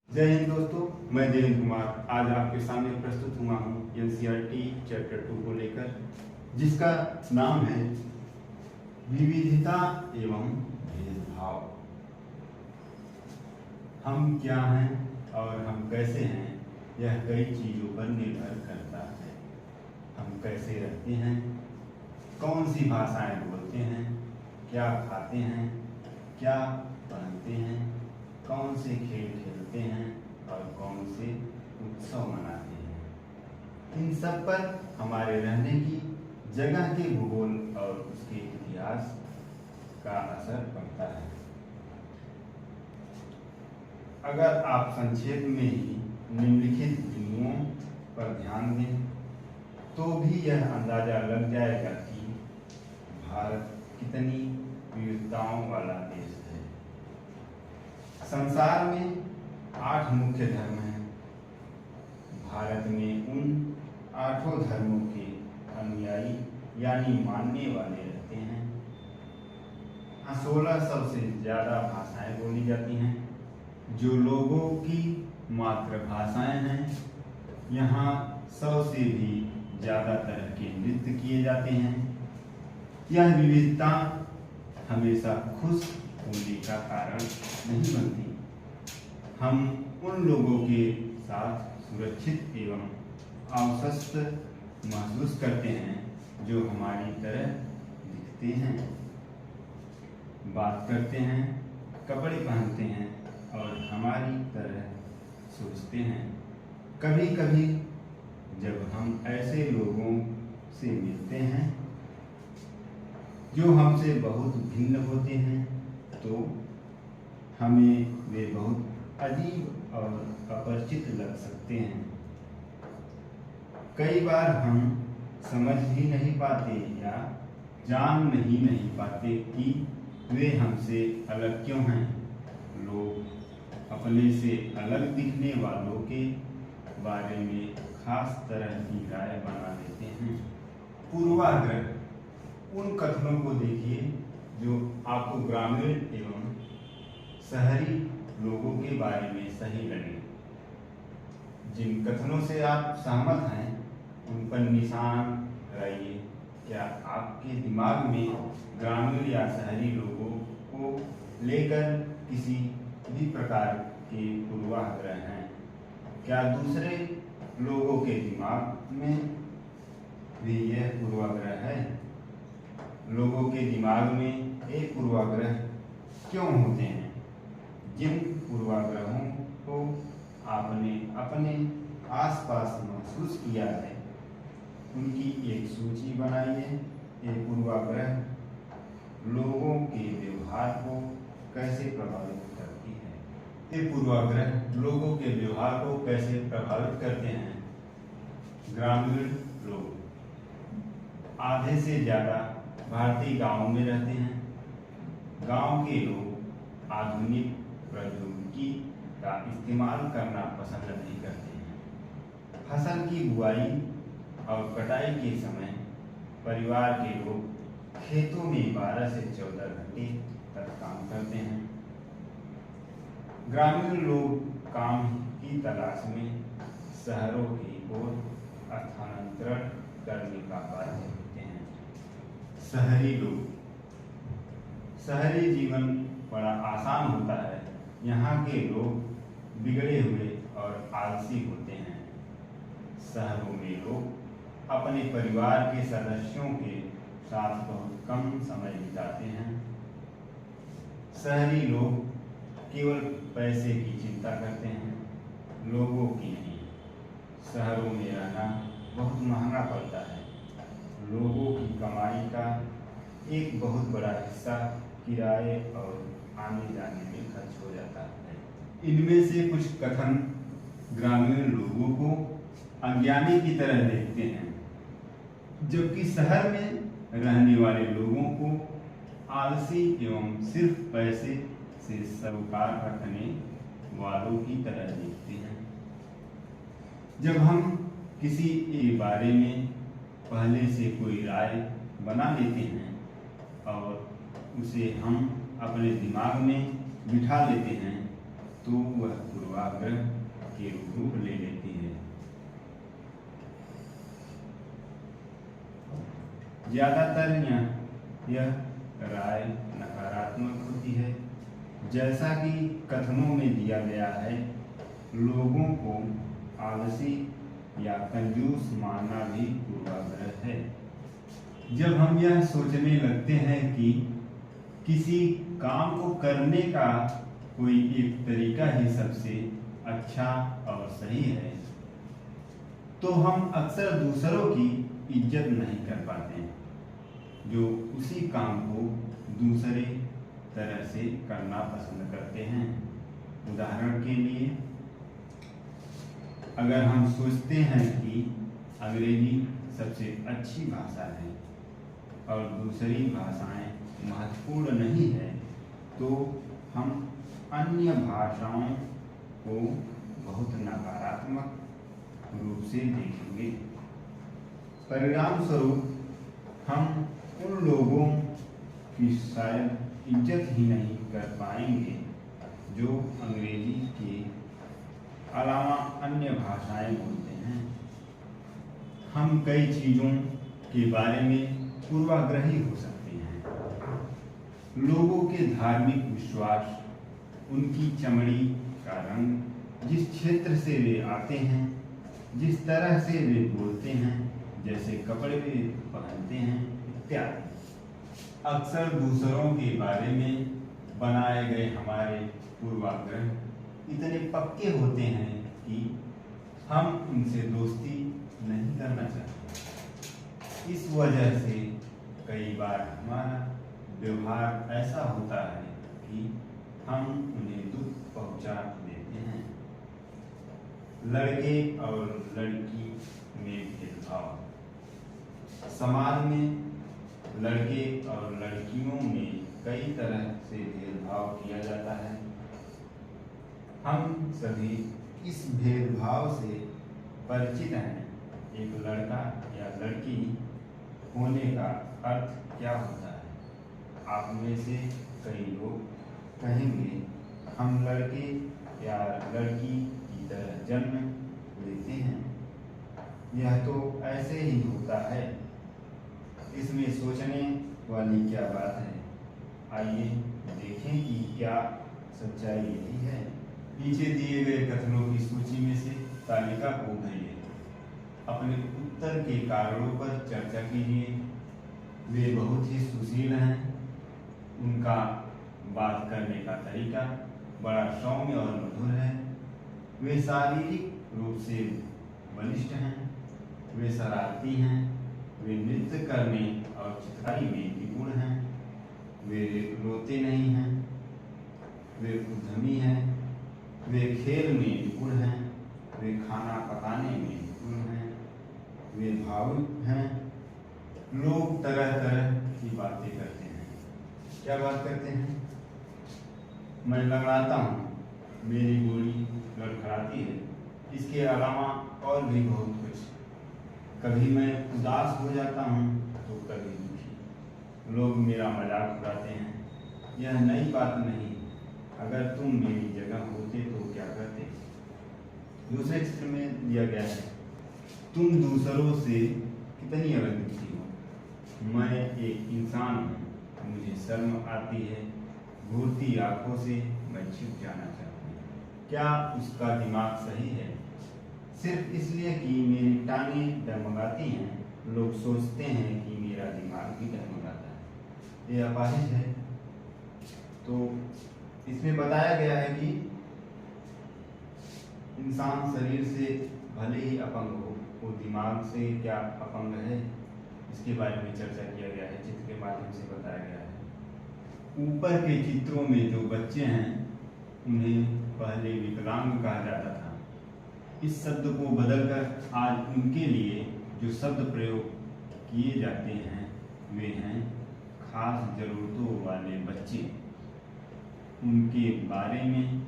जय हिंद दोस्तों, मैं देवेंद्र कुमार आज आपके सामने प्रस्तुत हुआ हूँ एनसीईआरटी चैप्टर 2 को लेकर, जिसका नाम है विविधता एवं भेदभाव। हम क्या हैं और हम कैसे हैं, यह कई चीज़ों पर निर्भर करता है। हम कैसे रहते हैं, कौन सी भाषाएं बोलते हैं, क्या खाते हैं, क्या पहनते हैं, कौन से खेल खेलते हैं और कौन से उत्सव मनाते हैं। इन सब पर हमारे रहने की जगह के भूगोल और उसके इतिहास का असर पड़ता है। अगर आप संक्षेप में ही निम्नलिखित बिंदुओं पर ध्यान दें तो भी यह अंदाजा लग जाएगा कि भारत कितनी विविधताओं वाला देश है। संसार में 8 मुख्य धर्म हैं। भारत में उन 8 धर्मों के अनुयायी यानी मानने वाले रहते हैं। 1600 से ज़्यादा भाषाएं बोली जाती हैं, जो लोगों की मातृभाषाएं हैं। यहाँ 100 से भी ज़्यादा तरह के नृत्य किए जाते हैं। यह विविधता हमेशा खुश होने का कारण नहीं बनती। हम उन लोगों के साथ सुरक्षित एवं आश्वस्त महसूस करते हैं जो हमारी तरह दिखते हैं, बात करते हैं, कपड़े पहनते हैं और हमारी तरह सोचते हैं। कभी कभी जब हम ऐसे लोगों से मिलते हैं जो हमसे बहुत भिन्न होते हैं तो हमें वे बहुत अजीब और अपरिचित लग सकते हैं। कई बार हम समझ ही नहीं पाते या जान नहीं पाते कि वे हमसे अलग क्यों हैं। लोग अपने से अलग दिखने वालों के बारे में खास तरह की राय बना लेते हैं। पूर्वाग्रह उन कथनों को देखिए जो आपको ग्रामीण एवं शहरी लोगों के बारे में सही लगे। जिन कथनों से आप सहमत हैं उन पर निशान लगाइए। क्या आपके दिमाग में ग्रामीण या शहरी लोगों को लेकर किसी भी प्रकार के पूर्वाग्रह हैं? क्या दूसरे लोगों के दिमाग में भी यह पूर्वाग्रह है? लोगों के दिमाग में एक पूर्वाग्रह क्यों होते हैं? जिन पूर्वाग्रहों को आपने अपने आसपास महसूस किया है उनकी एक सूची बनाइए। ये पूर्वाग्रह लोगों के व्यवहार को कैसे प्रभावित करती है? ये पूर्वाग्रह लोगों के व्यवहार को कैसे प्रभावित करते हैं? ग्रामीण लोग, आधे से ज़्यादा भारतीय गांवों में रहते हैं। गांव के लोग आधुनिक प्रौद्योगिकी का इस्तेमाल करना पसंद नहीं करते हैं। फसल की बुआई और कटाई के समय परिवार के लोग खेतों में 12 से 14 घंटे तक काम करते हैं। ग्रामीण लोग काम की तलाश में शहरों की ओर स्थानांतरण करने का बाध्य होते हैं। शहरी लोग, शहरी जीवन बड़ा आसान होता है। यहाँ के लोग बिगड़े हुए और आलसी होते हैं। शहरों में लोग अपने परिवार के सदस्यों के साथ बहुत कम समय बिताते हैं। शहरी लोग केवल पैसे की चिंता करते हैं, लोगों की नहीं। शहरों में रहना बहुत महंगा पड़ता है। लोगों की कमाई का एक बहुत बड़ा हिस्सा किराए और आने जाने में खर्च हो जाता है। इनमें से कुछ कथन ग्रामीण लोगों को अज्ञानी की तरह देखते हैं, जबकि शहर में रहने वाले लोगों को आलसी एवं सिर्फ पैसे से सरोकार रखने वालों की तरह देखते हैं। जब हम किसी के बारे में पहले से कोई राय बना लेते हैं और उसे हम अपने दिमाग में बिठा लेते हैं तो वह पूर्वाग्रह के रूप ले लेती है। ज्यादातर यह राय नकारात्मक होती है। जैसा कि कथनों में दिया गया है, लोगों को आलसी या कंजूस मानना भी पूर्वाग्रह है। जब हम यह सोचने लगते हैं कि किसी काम को करने का कोई एक तरीका ही सबसे अच्छा और सही है, तो हम अक्सर दूसरों की इज्जत नहीं कर पाते हैं, जो उसी काम को दूसरे तरह से करना पसंद करते हैं। उदाहरण के लिए, अगर हम सोचते हैं कि अंग्रेजी सबसे अच्छी भाषा है और दूसरी भाषाएं महत्वपूर्ण नहीं है, तो हम अन्य भाषाओं को बहुत नकारात्मक रूप से देखेंगे। परिणाम स्वरूप हम उन लोगों की शायद इज्जत ही नहीं कर पाएंगे जो अंग्रेजी के अलावा अन्य भाषाएं बोलते हैं। हम कई चीज़ों के बारे में पूर्वाग्रही हो सकते हैं। लोगों के धार्मिक विश्वास, उनकी चमड़ी का रंग, जिस क्षेत्र से वे आते हैं, जिस तरह से वे बोलते हैं, जैसे कपड़े वे पहनते हैं इत्यादि, अक्सर दूसरों के बारे में बनाए गए हमारे पूर्वाग्रह इतने पक्के होते हैं कि हम उनसे दोस्ती नहीं करना चाहते। इस वजह से कई बार हमारा व्यवहार ऐसा होता है कि हम उन्हें दुख पहुंचा देते हैं। लड़के और लड़की में भेदभाव। समाज में लड़के और लड़कियों में कई तरह से भेदभाव किया जाता है। हम सभी इस भेदभाव से परिचित हैं। एक लड़का या लड़की होने का अर्थ क्या होता है? आप में से कई लोग कहेंगे, हम लड़के या लड़की की तरह जन्म लेते हैं, यह तो ऐसे ही होता है। इसमें सोचने वाली क्या बात है? आइए देखें कि क्या सच्चाई यही है। नीचे दिए गए कथनों की सूची में से तालिका को उठाइए। अपने उत्तर के कारणों पर चर्चा कीजिए। वे बहुत ही सुशील हैं। उनका बात करने का तरीका बड़ा सौम्य और मधुर है। वे शारीरिक रूप से बलिष्ठ हैं। वे शरारती हैं। वे नृत्य करने और चित्रकारी में निपुण हैं। वे रोते नहीं हैं। वे उद्यमी हैं। वे खेल में निपुण हैं। वे खाना पकाने में निपुण हैं। वे भावुक हैं। लोग तरह तरह की बातें करते हैं। क्या बात करते हैं? मैं लड़खड़ाता हूँ, मेरी गोली लड़खड़ाती है। इसके अलावा और भी बहुत कुछ। कभी मैं उदास हो जाता हूँ तो कभी दुखी। लोग मेरा मजाक उड़ाते हैं। यह नई बात नहीं। अगर तुम मेरी जगह होते तो क्या करते? दूसरे चित्र में दिया गया है, तुम दूसरों से कितनी अलग दिखती हो। मैं एक इंसान हूँ, मुझे शर्म आती है। घूरती आंखों से मैं छिप जाना चाहता हूँ। क्या उसका दिमाग सही है? सिर्फ इसलिए कि मेरी टांगें डगमगाती हैं, लोग सोचते हैं कि मेरा दिमाग भी डगमगाता है। यह अपाहिज है। तो इसमें बताया गया है कि इंसान शरीर से भले ही अपंग हो, वो दिमाग से क्या अपंग है, इसके बारे में चर्चा किया गया है। चित्र के माध्यम से बताया गया है। ऊपर के चित्रों में जो बच्चे हैं, उन्हें पहले विकलांग कहा जाता था। इस शब्द को बदलकर आज उनके लिए जो शब्द प्रयोग किए जाते हैं, वे हैं खास जरूरतों वाले बच्चे। उनके बारे में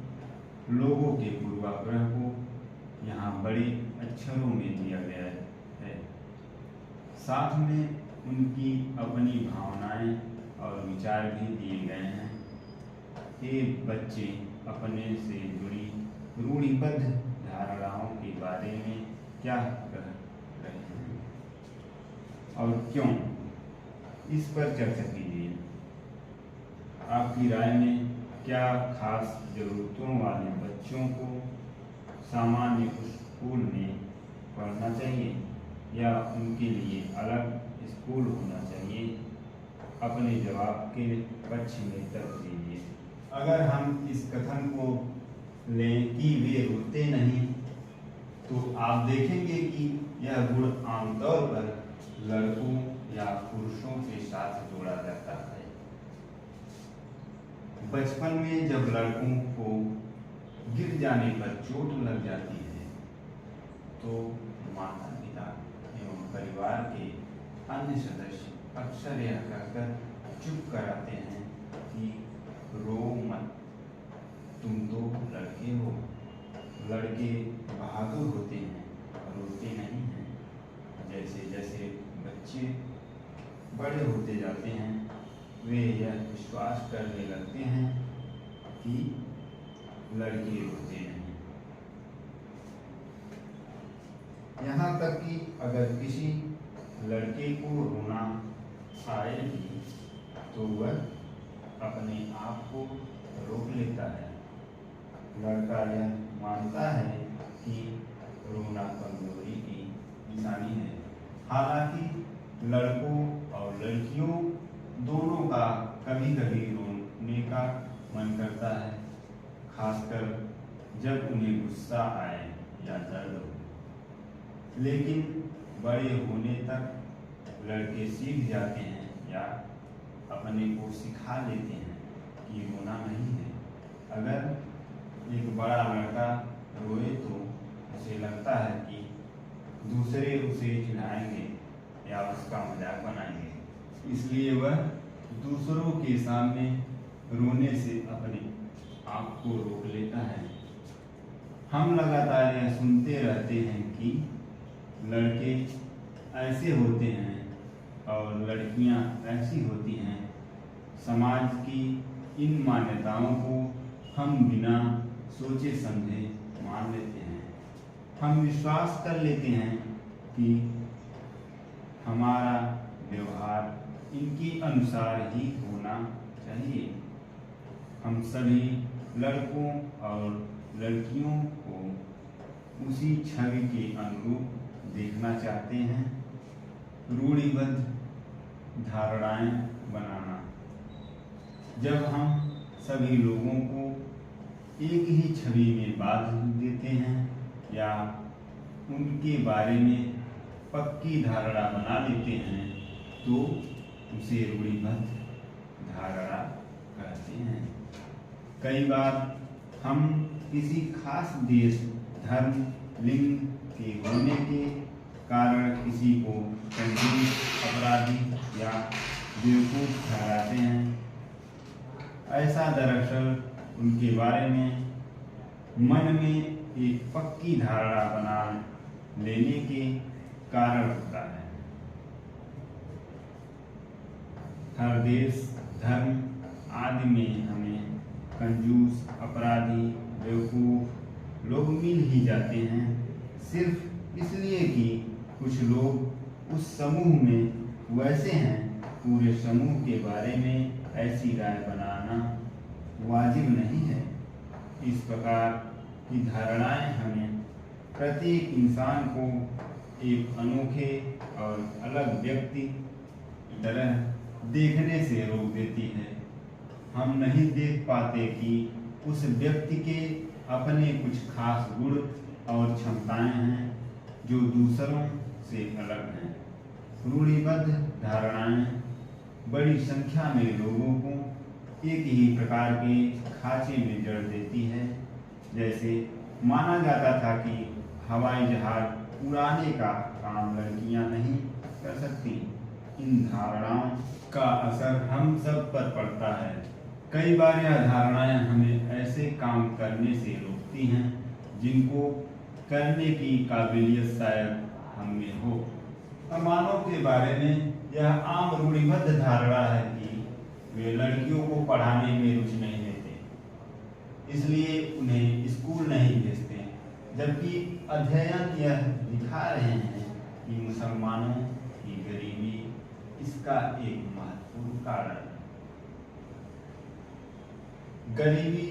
लोगों के पूर्वाग्रह को यहाँ बड़े अक्षरों में दिया गया है। साथ में उनकी अपनी भावनाएं और विचार भी दिए गए हैं। ये बच्चे अपने से जुड़ी रूढ़िबद्ध धारणाओं के बारे में क्या कह रहे हैं और क्यों, इस पर चर्चा कीजिए। आपकी राय में क्या खास जरूरतों वाले बच्चों को सामान्य स्कूल में पढ़ना चाहिए या उनके लिए अलग स्कूल होना चाहिए? अपने जवाब के पक्ष में तर्क दीजिए। अगर हम इस कथन को लें कि वे रोते नहीं, तो आप देखेंगे कि यह गुण आमतौर पर लड़कों या पुरुषों के साथ जोड़ा जाता है। बचपन में जब लड़कों को गिर जाने पर चोट लग जाती है, तो माता पिता एवं परिवार के अन्य सदस्य अक्सर यह कहकर चुप कराते हैं कि रो मत, तुम तो लड़के हो। लड़के बहादुर होते हैं, रोते नहीं हैं। जैसे जैसे बच्चे बड़े होते जाते हैं, वे यह विश्वास करने लगते हैं कि लड़के रोते नहीं। यहाँ तक कि अगर किसी लड़के को रोना आए भी, तो वह अपने आप को रोक लेता है। लड़का यह मानता है कि रोना कमजोरी की निशानी है। हालांकि लड़कों और लड़कियों दोनों का कभी कभी रोने का मन करता है, खासकर जब उन्हें गुस्सा आए या दर्द हो। लेकिन बड़े होने तक लड़के सीख जाते हैं या अपने को सिखा लेते हैं कि रोना नहीं है। अगर एक बड़ा लड़का रोए तो उसे लगता है कि दूसरे उसे चिढ़ाएंगे या उसका मजाक बनाएंगे, इसलिए वह दूसरों के सामने रोने से अपने आप को रोक लेता है। हम लगातार यह सुनते रहते हैं कि लड़के ऐसे होते हैं और लड़कियां ऐसी होती हैं। समाज की इन मान्यताओं को हम बिना सोचे समझे मान लेते हैं। हम विश्वास कर लेते हैं कि हमारा व्यवहार इनके अनुसार ही होना चाहिए। हम सभी लड़कों और लड़कियों को उसी छवि के अनुरूप देखना चाहते हैं। रूढ़िबद्ध धारणाएं बनाना। जब हम सभी लोगों को एक ही छवि में बांध देते हैं या उनके बारे में पक्की धारणा बना लेते हैं, तो उसे रूढ़िबद्ध धारणा कहते हैं। कई बार हम किसी खास देश, धर्म, लिंग के होने के कारण किसी को कंजूस, अपराधी या बेवकूफ ठहराते हैं। ऐसा दरअसल उनके बारे में मन में एक पक्की धारणा बना लेने के कारण होता है। हर देश, धर्म आदि में हमें कंजूस, अपराधी, बेवकूफ लोग मिल ही जाते हैं, सिर्फ इसलिए कि कुछ लोग उस समूह में वैसे हैं। पूरे समूह के बारे में ऐसी राय बनाना वाजिब नहीं है। इस प्रकार की धारणाएं हमें प्रत्येक इंसान को एक अनोखे और अलग व्यक्ति की तरह देखने से रोक देती है। हम नहीं देख पाते कि उस व्यक्ति के अपने कुछ खास गुण और क्षमताएं हैं जो दूसरों से अलग हैं। रूढ़िबद्ध धारणाएं बड़ी संख्या में लोगों को एक ही प्रकार के खांचे में जड़ देती है। जैसे माना जाता था कि हवाई जहाज उड़ाने का काम लड़कियां नहीं कर सकती। इन धारणाओं का असर हम सब पर पड़ता है। कई बार यह धारणाएं हमें ऐसे काम करने से रोकती हैं जिनको करने की काबिलियत शायद हम में हो। अरमानों के बारे में यह आम रूढ़िबद्ध धारणा है कि वे लड़कियों को पढ़ाने में रुचि नहीं लेते। इसलिए उन्हें स्कूल नहीं भेजते हैं। जबकि अध्ययन यह दिखा रहे हैं कि मुसलमानों की गरीबी इसका एक महत्वपूर्ण कारण है। गरीबी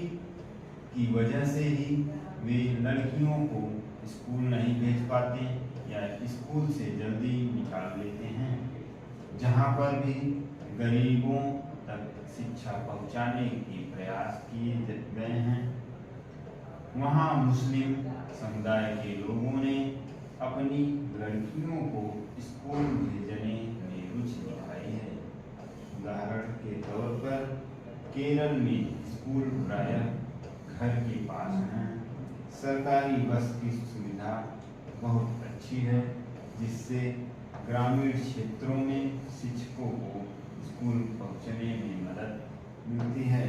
की वजह से ही वे लड़कियों को स्कूल नहीं भेज पाते या स्कूल से जल्दी निकाल लेते हैं। जहाँ पर भी गरीबों तक शिक्षा पहुँचाने के प्रयास किए गए हैं, वहाँ मुस्लिम समुदाय के लोगों ने अपनी लड़कियों को स्कूल भेजने में रुचि दिखाई है। उदाहरण के तौर पर केरल में स्कूल प्रायः घर के पास हैं। सरकारी बस की सुविधा बहुत अच्छी है, जिससे ग्रामीण क्षेत्रों में शिक्षकों को स्कूल पहुंचने में मदद मिलती है।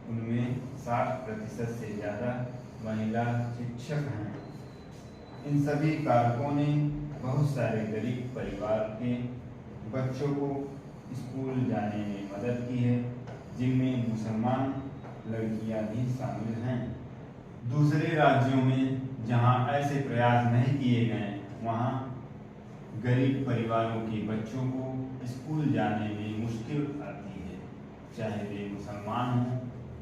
उनमें 60% से ज़्यादा महिला शिक्षक हैं। इन सभी कारकों ने बहुत सारे गरीब परिवार के बच्चों को स्कूल जाने में मदद की है, जिनमें मुसलमान लड़कियां भी शामिल हैं। दूसरे राज्यों में जहां ऐसे प्रयास नहीं किए गए, वहां गरीब परिवारों के बच्चों को स्कूल जाने में मुश्किल आती है, चाहे वे मुसलमान हों,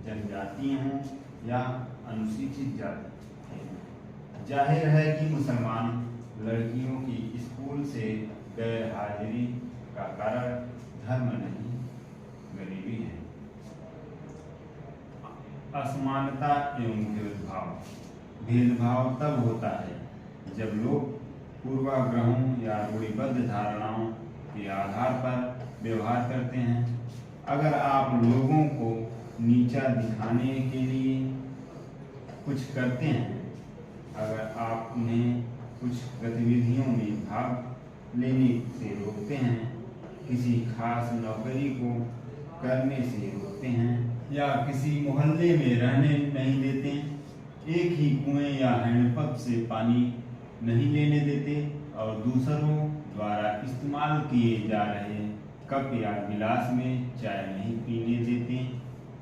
जनजातीय हों या अनुसूचित जाति के। जाहिर है कि मुसलमान लड़कियों की स्कूल से गैर हाजिरी का कारण धर्म नहीं, गरीबी है। असमानता एवं भेदभाव तब होता है जब लोग पूर्वाग्रहों या रूढ़िबद्ध धारणाओं के आधार पर व्यवहार करते हैं। अगर आप लोगों को नीचा दिखाने के लिए कुछ करते हैं, अगर आप उन्हें कुछ गतिविधियों में भाग लेने से रोकते हैं, किसी खास नौकरी को करने से रोकते हैं या किसी मोहल्ले में रहने नहीं देते, एक ही कुएं या हैंडपंप से पानी नहीं लेने देते और दूसरों द्वारा इस्तेमाल किए जा रहे कप या गिलास में चाय नहीं पीने देते,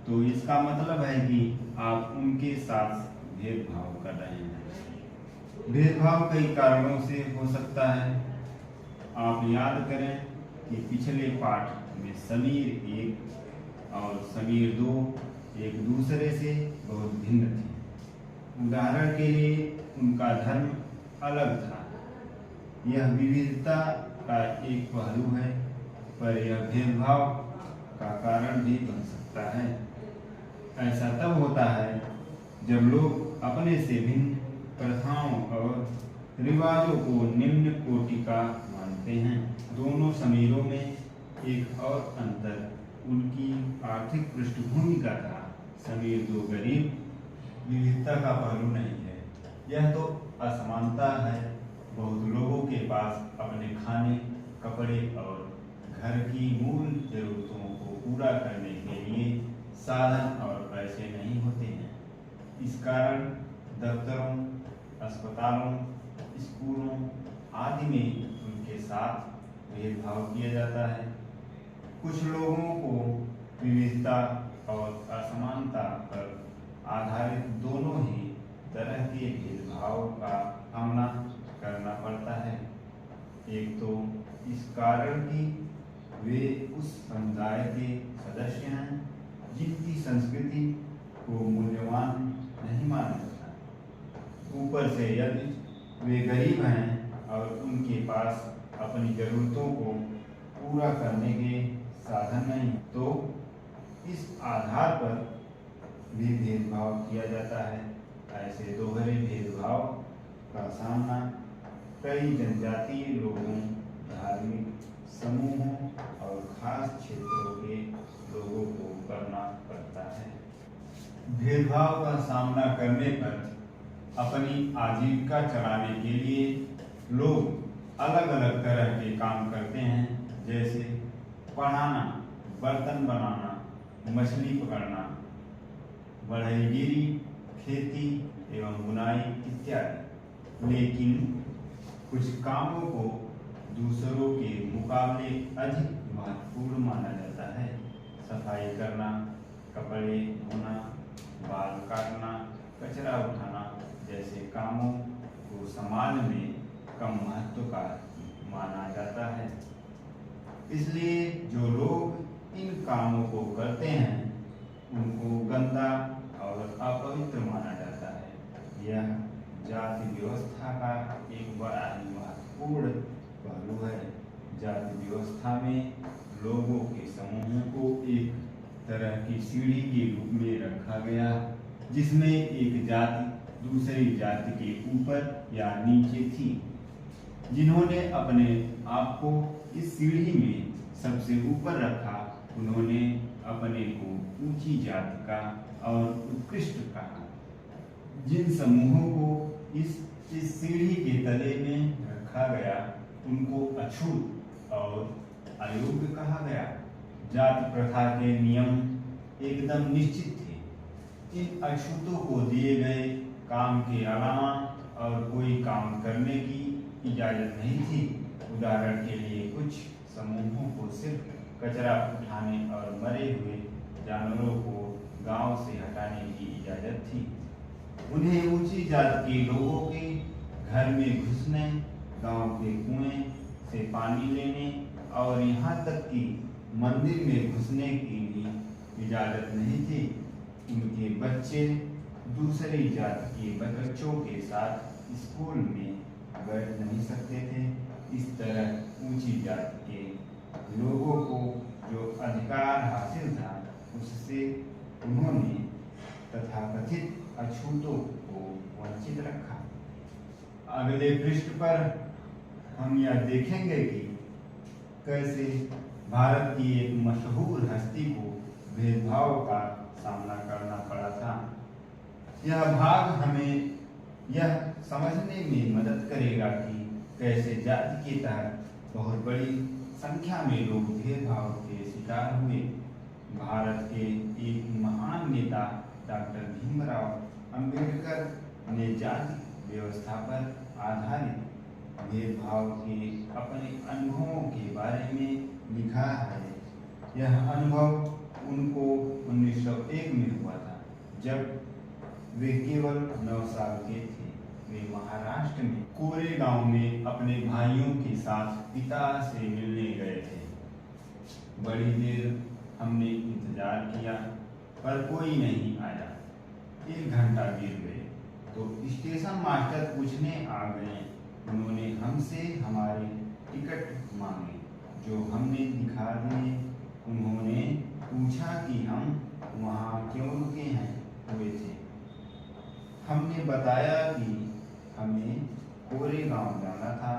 तो इसका मतलब है कि आप उनके साथ भेदभाव कर रहे हैं। भेदभाव कई कारणों से हो सकता है। आप याद करें कि पिछले पाठ में समीर 1 और समीर 2 एक दूसरे से बहुत भिन्न थे। उदाहरण के लिए उनका धर्म अलग था। यह विविधता का एक पहलू है, पर यह भेदभाव का कारण भी बन सकता है। ऐसा तब होता है जब लोग अपने से भिन्न प्रथाओं और रिवाजों को निम्न कोटि का मानते हैं। दोनों समीरों में एक और अंतर उनकी आर्थिक पृष्ठभूमि का था। समीर 2 गरीब विविधता का पहलू नहीं है, यह तो असमानता है। बहुत लोगों के पास अपने खाने, कपड़े और घर की मूल जरूरतों को पूरा करने के लिए साधन और पैसे नहीं होते हैं। इस कारण दफ्तरों, अस्पतालों, स्कूलों आदि में उनके साथ भेदभाव किया जाता है। कुछ लोगों को विविधता और असमानता पर आधारित दोनों ही तरह के भेदभाव का सामना करना पड़ता है। एक तो इस कारण कि वे उस समुदाय के सदस्य हैं जिनकी संस्कृति को मूल्यवान नहीं माना जाता। ऊपर से यदि वे गरीब हैं और उनके पास अपनी जरूरतों को पूरा करने के साधन नहीं, तो इस आधार पर भी भेदभाव किया जाता है। ऐसे दोहरे भेदभाव का सामना कई जनजातीय लोगों, धार्मिक समूहों और खास क्षेत्रों के लोगों को करना पड़ता है। भेदभाव का सामना करने पर अपनी आजीविका चलाने के लिए लोग अलग अलग तरह के काम करते हैं, जैसे पढ़ाना, बर्तन बनाना, मछली पकड़ना, बढ़ईगिरी, खेती एवं बुनाई इत्यादि। लेकिन कुछ कामों को दूसरों के मुकाबले अधिक महत्वपूर्ण माना जाता है। सफाई करना, कपड़े धोना, बाल काटना, कचरा उठाना जैसे कामों को समाज में कम महत्व का माना जाता है। इसलिए जो लोग इन कामों को करते हैं उनको गंदा और अपवित्र माना जाता है। यह जाति व्यवस्था का एक बड़ा ही महत्वपूर्ण पहलू है। जाति व्यवस्था में लोगों के समूहों को एक तरह की सीढ़ी के रूप में रखा गया, जिसमें एक जाति दूसरी जाति के ऊपर या नीचे थी। जिन्होंने अपने आप को इस सीढ़ी में सबसे ऊपर रखा, उन्होंने अपने को ऊंची जाति का और उत्कृष्ट कहा। जिन समूहों को इस सीढ़ी के तले में रखा गया, उनको अछूत और अयोग्य कहा गया। जाति प्रथा के नियम एकदम निश्चित थे। इन अछूतों को दिए गए काम के अलावा और कोई काम करने की इजाजत नहीं थी। उदाहरण के लिए कुछ समूहों को सिर्फ कचरा उठाने और मरे हुए जानवरों को गांव से हटाने की इजाजत थी। उन्हें ऊंची जाति के लोगों के घर में घुसने, गांव के कुएं से पानी लेने और यहाँ तक कि मंदिर में घुसने की भी इजाजत नहीं थी। उनके बच्चे दूसरी जाति के बच्चों के साथ स्कूल में बैठ नहीं सकते थे। इस तरह ऊंची जाति के लोगों को जो अधिकार हासिल था, उससे उन्होंने तथाकथित अछूतों को वंचित रखा। अगले पृष्ठ पर हम यह देखेंगे कि कैसे भारत की एक मशहूर हस्ती को भेदभाव का सामना करना पड़ा था। यह भाग हमें यह समझने में मदद करेगा कि कैसे जाति के तहत बहुत बड़ी संख्या में लोग भेदभाव के शिकार हुए। भारत के एक महान नेता डॉक्टर भीमराव अंबेडकर ने जाति व्यवस्था पर आधारित भेदभाव के अपने अनुभवों के बारे में लिखा है। यह अनुभव उनको 1901 में हुआ था, जब वे केवल 9 साल के थे। वे महाराष्ट्र में कोरेगांव में अपने भाइयों के साथ पिता से मिलने गए थे। बड़ी देर हमने इंतजार किया, पर कोई नहीं आया। 1 घंटा बीत गए तो स्टेशन मास्टर पूछने आ गए। उन्होंने हमसे हमारे टिकट मांगे, जो हमने दिखा दिए। उन्होंने पूछा कि हम वहाँ क्यों रुके हुए थे। हमने बताया कि हमें कोरेगांव जाना था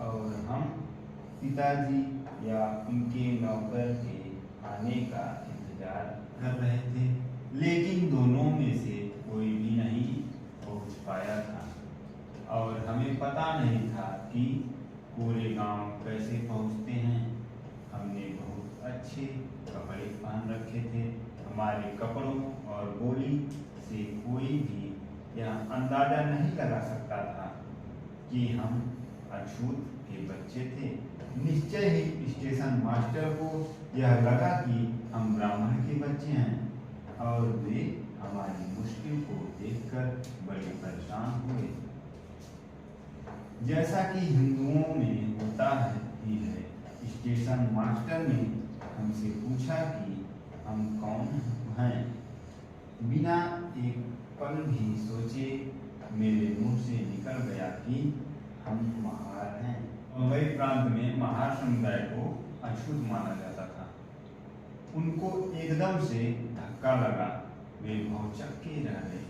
और हम पिताजी या उनके नौकर के आने का इंतजार कर रहे थे, लेकिन दोनों में से कोई भी नहीं पहुंच पाया था और हमें पता नहीं था कि कोरेगांव कैसे पहुंचते हैं। हमने बहुत अच्छे कपड़े पहन रखे थे। हमारे कपड़ों और बोली से कोई भी यह अंदाजा नहीं लगा सकता था कि हम अछूत के बच्चे थे। निश्चय ही स्टेशन मास्टर को यह लगा कि हम ब्राह्मण के बच्चे हैं और वे हमारी मुश्किल को देखकर बड़े परेशान हुए। जैसा कि हिंदुओं में होता ही है, स्टेशन मास्टर ने हमसे पूछा कि हम कौन हैं। बिना एक पल भी सोचे मेरे मुंह से निकल गया कि हम महार हैं। मुंबई प्रांत में महार समुदाय को अछूत माना जाता था। उनको एकदम से धक्का लगा। वे भौचक्के रह गए।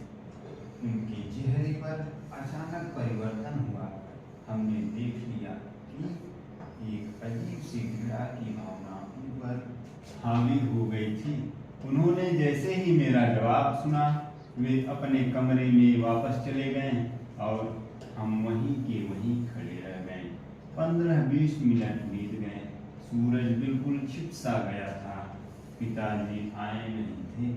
उनके चेहरे पर अचानक परिवर्तन हुआ। हमने देख लिया कि एक अजीब सी घृणा की भावना उन पर हावी हो गई थी। उन्होंने जैसे ही मेरा जवाब सुना, वे अपने कमरे में वापस चले गए और हम वहीं के वहीं खड़े रह गए। 15-20 मिनट बीत गए। सूरज बिल्कुल छिप सा गया था। पिताजी आए नहीं थे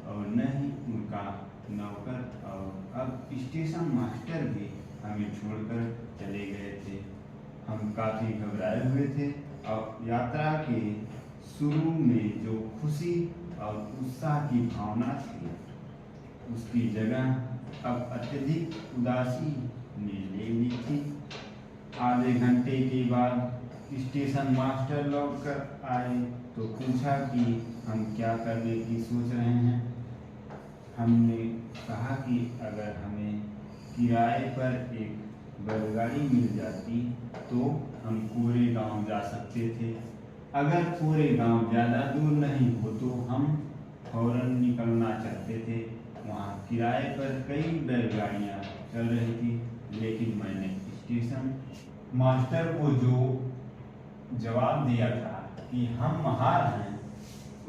और न ही उनका नौकर, और अब स्टेशन मास्टर भी हमें छोड़कर चले गए थे। हम काफी घबराए हुए थे और यात्रा के शुरू में जो खुशी और उत्साह की भावना थी, उसकी जगह अब अत्यधिक उदासी ने ले ली थी। आधे घंटे के बाद स्टेशन मास्टर लौटकर आए तो पूछा कि हम क्या करने की सोच रहे हैं। हमने कहा कि अगर हमें किराए पर एक बैलगाड़ी मिल जाती तो हम पूरे गांव जा सकते थे। अगर पूरे गांव ज़्यादा दूर नहीं हो तो हम फौरन निकलना चाहते थे। वहाँ किराए पर कई बैलगाड़ियाँ चल रही थी, लेकिन मैंने स्टेशन मास्टर को जो जवाब दिया था कि हम महार हैं,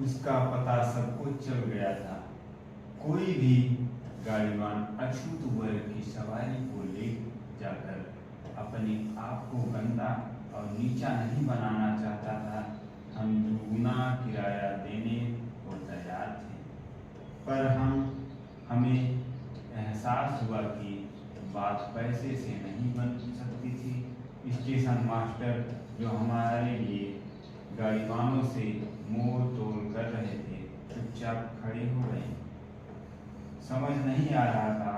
उसका पता सबको चल गया था। कोई भी गाड़ीवान अछूत वर्ग की सवारी को ले जाकर अपने आप को गंदा और नीचा नहीं बनाना चाहता था। हम दुगुना किराया देने को तैयार थे, पर हमें एहसास हुआ कि बात पैसे से नहीं बन सकती थी। स्टेशन मास्टर जो हमारे लिए गाड़ीवानों से मोल तोल कर रहे थे, चुपचाप खड़े हो गए। समझ नहीं आ रहा था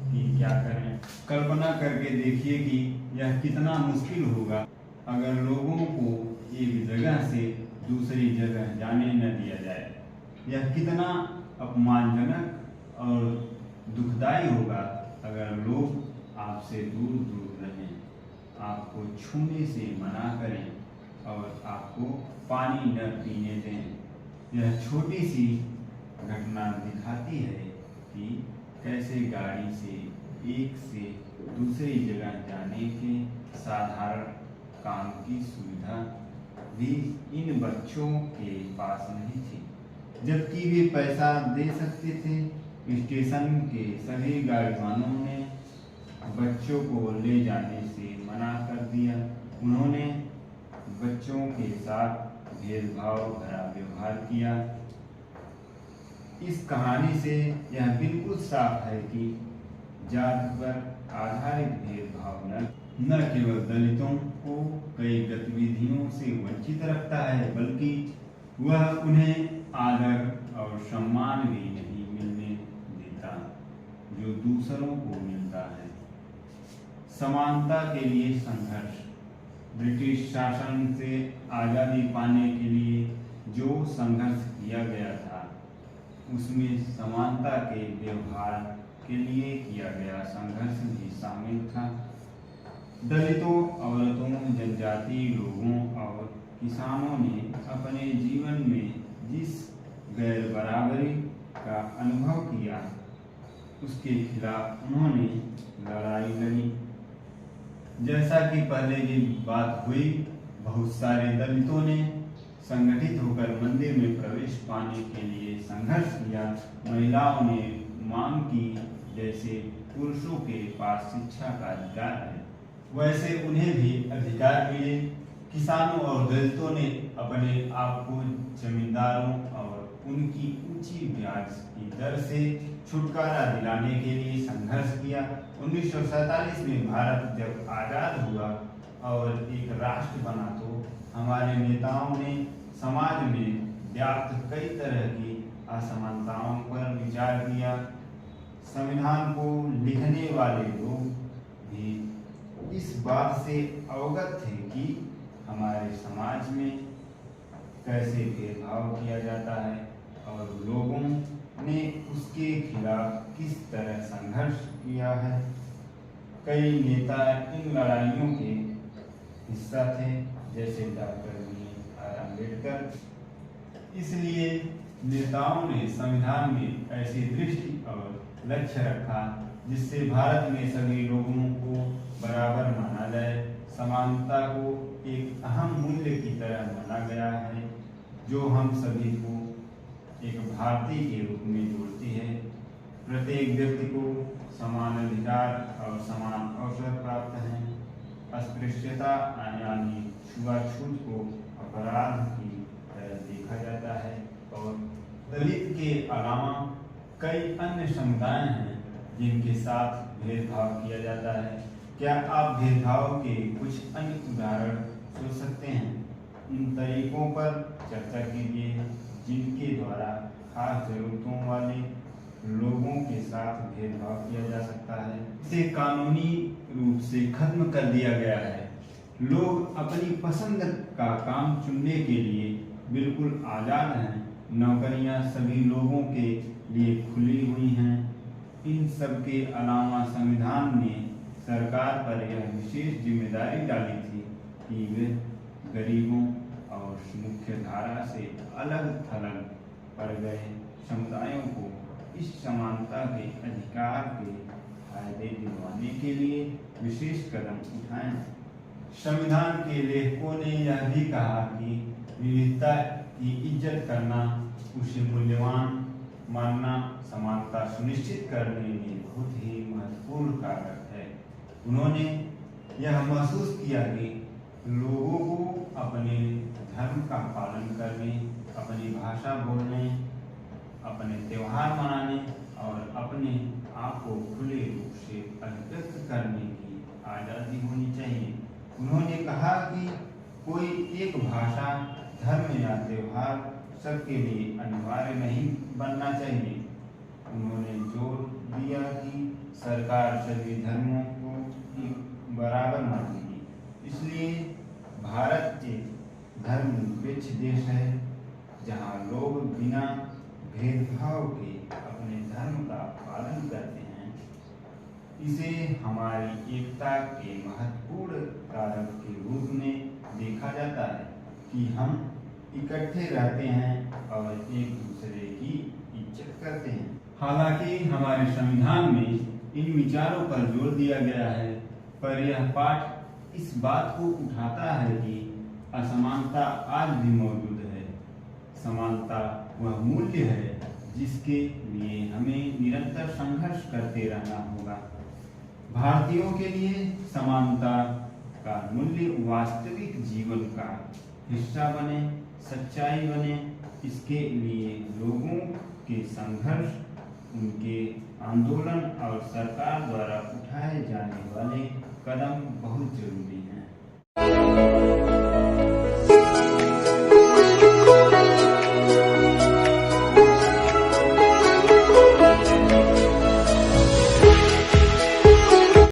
कि क्या करें। कल्पना करके देखिए कि यह कितना मुश्किल होगा अगर लोगों को एक जगह से दूसरी जगह जाने न दिया जाए। यह कितना अपमानजनक और दुखदाई होगा अगर लोग आपसे दूर दूर रहें, आपको छूने से मना करें और आपको पानी न पीने दें। यह छोटी सी घटना दिखाती है कि कैसे गाड़ी से एक से दूसरी जगह जाने के साधारण काम की सुविधा भी इन बच्चों के पास नहीं थी, जबकि वे पैसा दे सकते थे। स्टेशन के सभी गाड़ीवानों ने बच्चों को ले जाने से मना कर दिया। उन्होंने बच्चों के साथ भेदभाव भरा व्यवहार किया। इस कहानी से यह बिल्कुल साफ है कि जाति पर आधारित भेदभाव न केवल दलितों को कई गतिविधियों से वंचित रखता है, बल्कि वह उन्हें आदर और सम्मान भी नहीं मिलने देता जो दूसरों को मिलता है। समानता के लिए संघर्ष। ब्रिटिश शासन से आज़ादी पाने के लिए जो संघर्ष किया गया था, उसमें समानता के व्यवहार के लिए किया गया संघर्ष भी शामिल था। दलितों, औरतों, जनजातीय लोगों और किसानों ने अपने जीवन में जिस गैर बराबरी का अनुभव किया, उसके खिलाफ उन्होंने लड़ाई लड़ी। जैसा कि पहले भी बात हुई, बहुत सारे दलितों ने संगठित होकर मंदिर में प्रवेश पाने के लिए संघर्ष किया। महिलाओं ने मांग की जैसे पुरुषों के पास शिक्षा का अधिकार है, वैसे उन्हें भी अधिकार मिले। किसानों और दलितों ने अपने आप को जमींदारों और उनकी ऊंची ब्याज की दर से छुटकारा दिलाने के लिए संघर्ष किया। 1947 में भारत जब आज़ाद हुआ और एक राष्ट्र बना तो हमारे नेताओं ने समाज में व्याप्त कई तरह की असमानताओं पर विचार किया। संविधान को लिखने वाले लोग भी इस बात से अवगत थे कि हमारे समाज में कैसे भेदभाव किया जाता है और लोगों ने उसके खिलाफ किस तरह संघर्ष किया है। कई नेता इन लड़ाइयों के हिस्सा थे, जैसे डॉक्टर BR अम्बेडकर। इसलिए नेताओं ने संविधान में ऐसी दृष्टि और लक्ष्य रखा जिससे भारत में सभी लोगों को बराबर माना जाए। समानता को एक अहम मूल्य की तरह माना गया है, जो हम सभी को एक भारतीय के रूप में जोड़ती है। प्रत्येक व्यक्ति को समान अधिकार और समान अवसर प्राप्त हैं। अस्पृश्यता यानी छुआछूत को अपराध की तरह देखा जाता है और दलित के अलावा कई अन्य समुदाय हैं जिनके साथ भेदभाव किया जाता है। क्या आप भेदभाव के कुछ अन्य उदाहरण सोच सकते हैं? उन तरीकों पर चर्चा कीजिए जिनके द्वारा खास जरूरतों वाले लोगों के साथ भेदभाव किया जा सकता है। इसे कानूनी रूप से खत्म कर दिया गया है। लोग अपनी पसंद का काम चुनने के लिए बिल्कुल आज़ाद हैं। नौकरियां सभी लोगों के लिए खुली हुई हैं। इन सब के अलावा संविधान ने सरकार पर यह विशेष जिम्मेदारी डाली थी कि वे गरीबों और मुख्य धारा से अलग थलग पड़ गए समुदायों को इस समानता के अधिकार के फायदे दिलवाने के लिए विशेष कदम उठाए। संविधान के लेखकों ने यह भी कहा कि विविधता की इज्जत करना, उसे मूल्यवान मानना समानता सुनिश्चित करने में बहुत ही महत्वपूर्ण कारक है। उन्होंने यह महसूस किया कि लोगों को अपने धर्म का पालन करने, अपनी भाषा बोलने, अपने त्योहार मनाने और अपने आप को खुले रूप से अभिव्यक्त करने की आज़ादी होनी चाहिए। उन्होंने कहा कि कोई एक भाषा, धर्म या त्योहार सबके लिए अनिवार्य नहीं बनना चाहिए। उन्होंने जोर दिया कि सरकार सभी धर्मों को बराबर मानेगी। इसलिए भारत एक धर्मनिरपेक्ष देश है, जहाँ लोग बिना भेदभाव के अपने धर्म का पालन करते हैं। इसे हमारी एकता के महत्वपूर्ण कारक के रूप में देखा जाता है कि हम इकट्ठे रहते हैं और एक दूसरे की इज्जत करते हैं। हालांकि हमारे संविधान में इन विचारों पर जोर दिया गया है, पर यह पाठ इस बात को उठाता है कि असमानता आज भी मौजूद है। समानता वह मूल्य है जिसके लिए हमें निरंतर संघर्ष करते रहना होगा। भारतीयों के लिए समानता का मूल्य वास्तविक जीवन का हिस्सा बने, सच्चाई बने। इसके लिए लोगों के संघर्ष, उनके आंदोलन और सरकार द्वारा उठाए जाने वाले कदम बहुत जरूरी हैं।